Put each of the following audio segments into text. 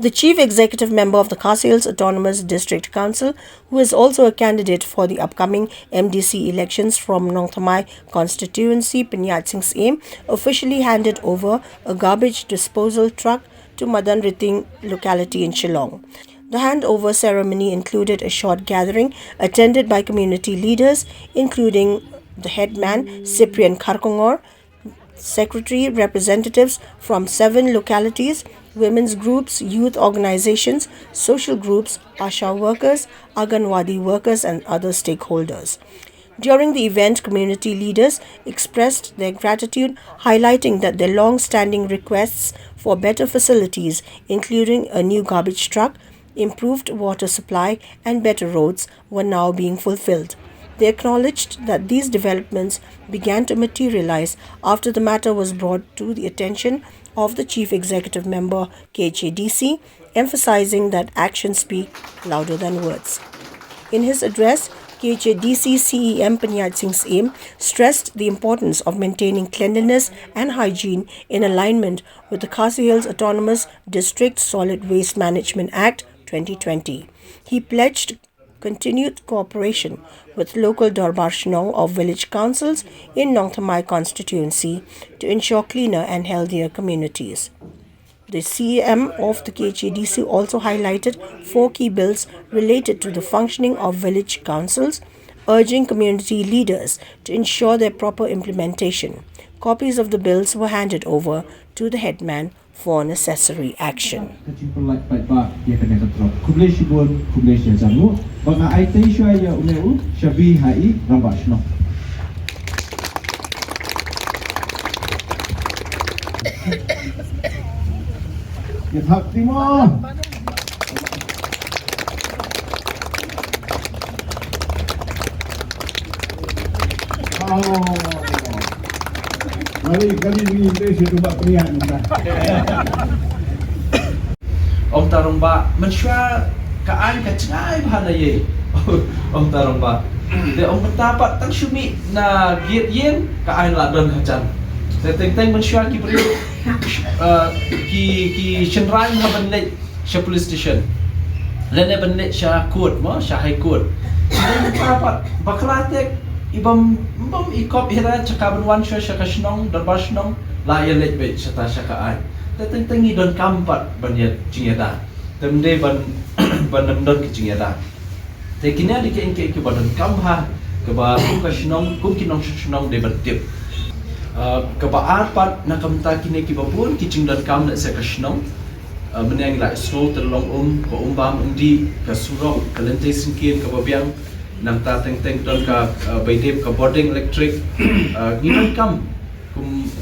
The chief executive member of the Khasi Autonomous District Council, who is also a candidate for the upcoming MDC elections from Nongthymmai Constituency, Khasi, officially handed over a garbage disposal truck to Madanrting locality in Shillong. The handover ceremony included a short gathering attended by community leaders, including the headman Cyprian Kharkongor, secretary representatives from 7 localities, women's groups, youth organizations, social groups, ASHA workers, Anganwadi workers, and other stakeholders. During the event, community leaders expressed their gratitude, highlighting that their long-standing requests for better facilities, including a new garbage truck, improved water supply, and better roads, were now being fulfilled. They acknowledged that these developments began to materialize after the matter was brought to the attention of the Chief Executive Member Khadc, emphasizing that actions speak louder than words. In his address, Khadc CEM Khasi stressed the importance of maintaining cleanliness and hygiene in alignment with the Khasi Hills Autonomous District Solid Waste Management Act 2020. He pledged continued cooperation with local Darbar Shnong of village councils in Nongthymmai Constituency to ensure cleaner and healthier communities. The CEM of the Khadc also highlighted 4 key bills related to the functioning of village councils, urging community leaders to ensure their proper implementation. Copies of the bills were handed over to the headman for necessary action. Ông tarong ba mansya kaan ka cengay bahala ye ông tarong ba de ông tapat tang syumi na giat yen kaan la don hajan de teng teng mansya ki beri ki shenrai ma banle sha police station lene banle sha court mo sha high court tapat baklatek ibam ikop hira cakaban wan sha kashnong darbar shnong la ye lek be chata sha kaan teng teng ni don kampat banyat cingeda temde ban banam don ki cingeda te kinya di ke ke badan kamha ke ba ka shnong kum kinong shnong de batip ke ba arpat na kamta kine ki babun ki cingdan kam na se ka shnong menang la snow terlong ko bam undi ka surok ka lente singkin ka babiang nang ta teng teng don ka baidep ka boarding electric nginan kam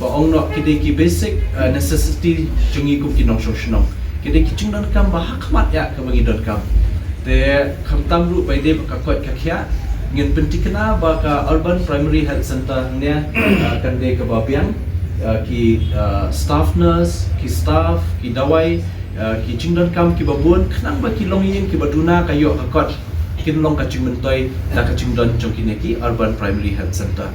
ba ong no kide ki basic necessity chungi kum kinong shnong kide ki chungdan kam ba hakmat ya ka bangi don kam te khamtam ru bai de ka kwat ka khya ngin pentikna ba ka urban primary health center ne kan de ka ba biang ki staff nurse ki staff ki dawai ki chungdan kam ki babun khnang ba ki longyin ki baduna kayo ka kwat kin long ka chungmentoi da ka chungdan chongki ne ki urban primary health center